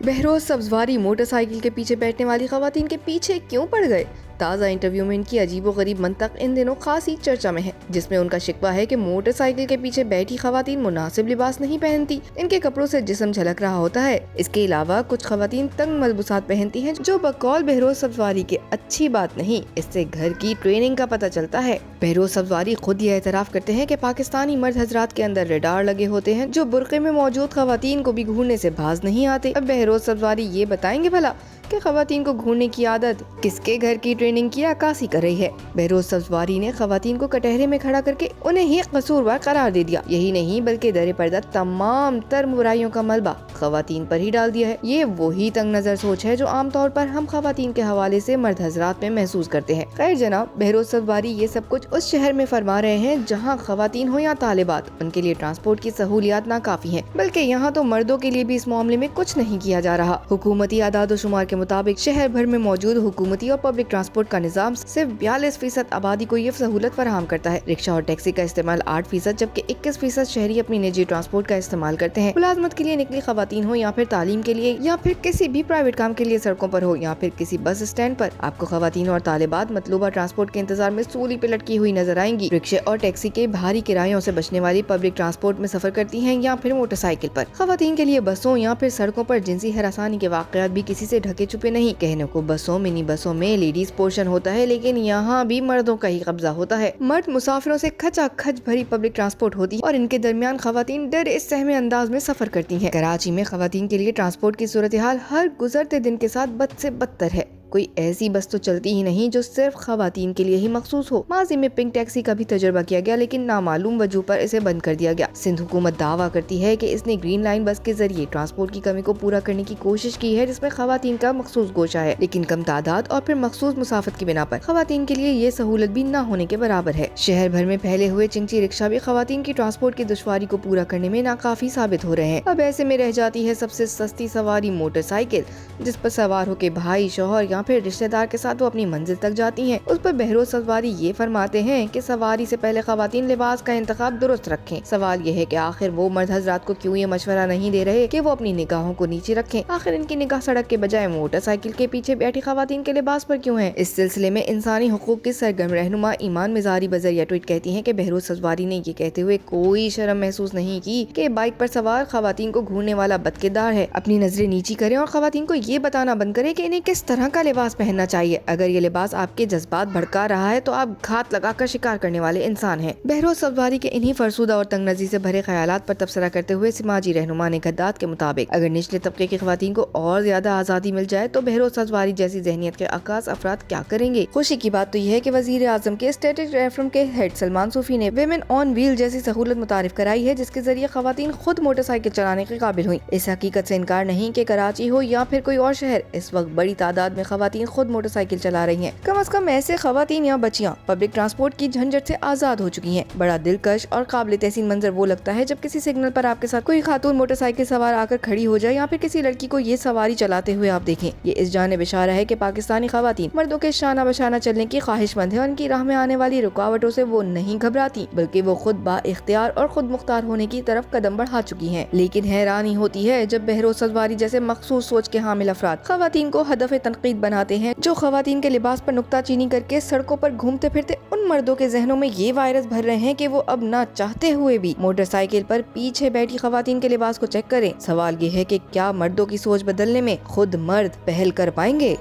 Behroz Sabzwari motor cycle के पीछे बैठने वाली खवातीन के पीछे क्यों पड़ गए? ताज़ा इंटरव्यू में इनकी अजीबोगरीब मंतक इन दिनों खासी चर्चा में है, जिसमें उनका शिकवा है कि मोटरसाइकिल के पीछे बैठी खवातीन मुनासिब लिबास नहीं पहनती, इनके कपड़ों से जिस्म झलक रहा होता है। इसके अलावा कुछ खवातीन तंग मलबूसात पहनती हैं, जो बकौल बहरोज सब्जवारी के अच्छी बात नहीं, इससे घर की ट्रेनिंग का पता चलता है। बहरोज सब्जवारी खुद ये एतराफ करते हैं कि पाकिस्तानी मर्द हजरात के अंदर रेडार लगे होते हैं, जो बुर्के में मौजूद खवातीन को भी घूरने से बाज नहीं आते। अब बहरोज सब्जवारी ये बताएंगे भला कि खवातीन को घूरने की आदत किसके घर की ट्रेनिंग की अक्कासी कर रही है। बहरोज सब्जवारी ने खवातीन को कटहरे में खड़ा करके उन्हें ही कसूरवार करार दे दिया। यही नहीं बल्कि दरे पर्दा तमाम तर बुराइयों का मलबा खवातीन पर ही डाल दिया है। ये वही तंग नजर सोच है जो आमतौर पर हम खवातीन के हवाले से मर्द हजरात में महसूस करते हैं। खैर जनाब, बहरोज सब्जवारी ये सब कुछ उस शहर में फरमा रहे हैं जहाँ खवातीन हो या तालिबात, उनके लिए ट्रांसपोर्ट की सहूलियात नाकाफी है, बल्कि यहाँ तो मर्दों के लिए भी इस मामले में कुछ नहीं किया जा रहा। हुकूमती आदाद शुमार के मुताबिक शहर भर में मौजूद हुकूमती और पब्लिक ट्रांसपोर्ट का निजाम सिर्फ 42% आबादी को ये सहूलत फराहम करता है। रिक्शा और टैक्सी का इस्तेमाल 8%, जबकि 21% शहरी अपनी निजी ट्रांसपोर्ट का इस्तेमाल करते हैं। मुलाजमत के लिए निकली खवातीन हो या फिर तालीम के लिए या फिर किसी भी प्राइवेट काम के लिए सड़कों पर हो या फिर किसी बस स्टैंड पर, आपको खवातीन और तालिबात मतलूबा ट्रांसपोर्ट के इंतजार में सूली पे लटकी हुई नजर आएंगी। रिक्शे और टैक्सी के भारी किरायों से बचने वाली पब्लिक ट्रांसपोर्ट में सफर करती हैं या फिर मोटरसाइकिल पर। खवातीन के लिए बसों या फिर सड़कों पर जिनसी हरासानी के वाकयात भी किसी से ढके छुपे नहीं। कहने को बसों मिनी बसों में लेडीज पोर्शन होता है, लेकिन यहाँ भी मर्दों का ही कब्जा होता है। मर्द मुसाफिरों से खचाखच भरी पब्लिक ट्रांसपोर्ट होती है और इनके दरमियान खवातीन डरे सहमे अंदाज में सफर करती हैं। कराची में खवातीन के लिए ट्रांसपोर्ट की सूरत हाल हर गुजरते दिन के साथ बद से बदतर है। कोई ऐसी बस तो चलती ही नहीं जो सिर्फ खवातीन के लिए ही मखसूस हो। माजी में पिंक टैक्सी का भी तजुर्बा किया गया, लेकिन नामालूम वजह पर इसे बंद कर दिया गया। सिंध हुकूमत दावा करती है कि इसने ग्रीन लाइन बस के जरिए ट्रांसपोर्ट की कमी को पूरा करने की कोशिश की है, जिसमें खवातीन का मखसूस गोशा है, लेकिन कम तादाद और फिर मखसूस मुसाफत की बिना पर खवातीन के लिए ये सहूलत भी न होने के बराबर है। शहर भर में फैले हुए चिंची रिक्शा भी खवातीन की ट्रांसपोर्ट की दुश्वारी को पूरा करने में नाकाफी साबित हो रहे हैं। अब ऐसे में रह जाती है सबसे सस्ती सवारी मोटरसाइकिल, जिस पर सवार होकर भाई, शौहर या फिर रिश्तेदार के साथ वो अपनी मंजिल तक जाती हैं। उस पर बहरोज सब्जवारी ये फरमाते हैं कि सवारी से पहले खवातीन लिबास का इंतखाब दुरुस्त रखें। सवाल ये है कि आखिर वो मर्द हजरात को क्यों ये मशवरा नहीं दे रहे कि वो अपनी निगाहों को नीचे रखें। आखिर इनकी निगाह सड़क के बजाय मोटरसाइकिल के पीछे बैठी खवातीन के लिबास पर क्यों है? इस सिलसिले में इंसानी हुकूक की सरगर्म रहनुमा ईमान मिजारी बजरिया ट्वीट कहती हैं कि बहरोज सब्जवारी ने ये कहते हुए कोई शर्म महसूस नहीं की कि बाइक पर सवार खवातीन को घूरने वाला बदकिरदार है। अपनी नजरें नीची करें और खवातीन को ये बताना बंद करें कि इन्हें किस तरह का लिबास पहनना चाहिए। अगर ये लिबास आपके जज्बात भड़का रहा है तो आप घात लगाकर शिकार करने वाले इंसान हैं। बहरोज सब्जवारी के इन्हीं फरसुदा और तंग नज़री से भरे ख्यालात पर तबसरा करते हुए समाजी रहनुमा ने गद्दात के मुताबिक अगर निचले तबके की खवातीन को और ज्यादा आज़ादी मिल जाए तो बहरोज सब्जवारी जैसी जहनियत के अक्कास अफराद क्या करेंगे? खुशी की बात तो यह है कि वजीर आजम के स्टेटिक रेफरम के हेड सलमान सूफी ने विमेन ऑन व्हील जैसी सहूलत मुतारिफ कराई है, जिसके जरिए खवातीन खुद मोटरसाइकिल चलाने के काबिल हुई। इस हकीकत से इनकार नहीं कि कराची हो या फिर कोई और शहर, इस वक्त बड़ी तादाद में खवातीन खुद मोटरसाइकिल चला रही हैं। कम से कम ऐसे खवातीन या बच्चियां पब्लिक ट्रांसपोर्ट की झंझट से आजाद हो चुकी हैं। बड़ा दिलकश और काबिल तहसीन मंजर वो लगता है जब किसी सिग्नल पर आपके साथ कोई खातून मोटरसाइकिल सवार आकर खड़ी हो जाए या फिर किसी लड़की को ये सवारी चलाते हुए आप देखें। ये इस जानिब इशारा है कि पाकिस्तानी खवातीन मर्दों के शाना बशाना चलने की ख्वाहिशमंद है और उनकी राह में आने वाली रुकावटों से वो नहीं घबराती, बल्कि वो खुद बा इख्तियार और खुद मुख्तार होने की तरफ कदम बढ़ा चुकी हैं। लेकिन हैरानी होती है जब बहरोज सब्जवारी जैसे मखसूस सोच के हामिल अफराद खवातीन को हदफ तनकीद बनाते हैं, जो खवातीन के लिबास पर नुक्ताचीनी करके सड़कों पर घूमते फिरते उन मर्दों के जहनों में ये वायरस भर रहे हैं कि वो अब ना चाहते हुए भी मोटरसाइकिल पर पीछे बैठी खवातीन के लिबास को चेक करें। सवाल ये है कि क्या मर्दों की सोच बदलने में खुद मर्द पहल कर पाएंगे?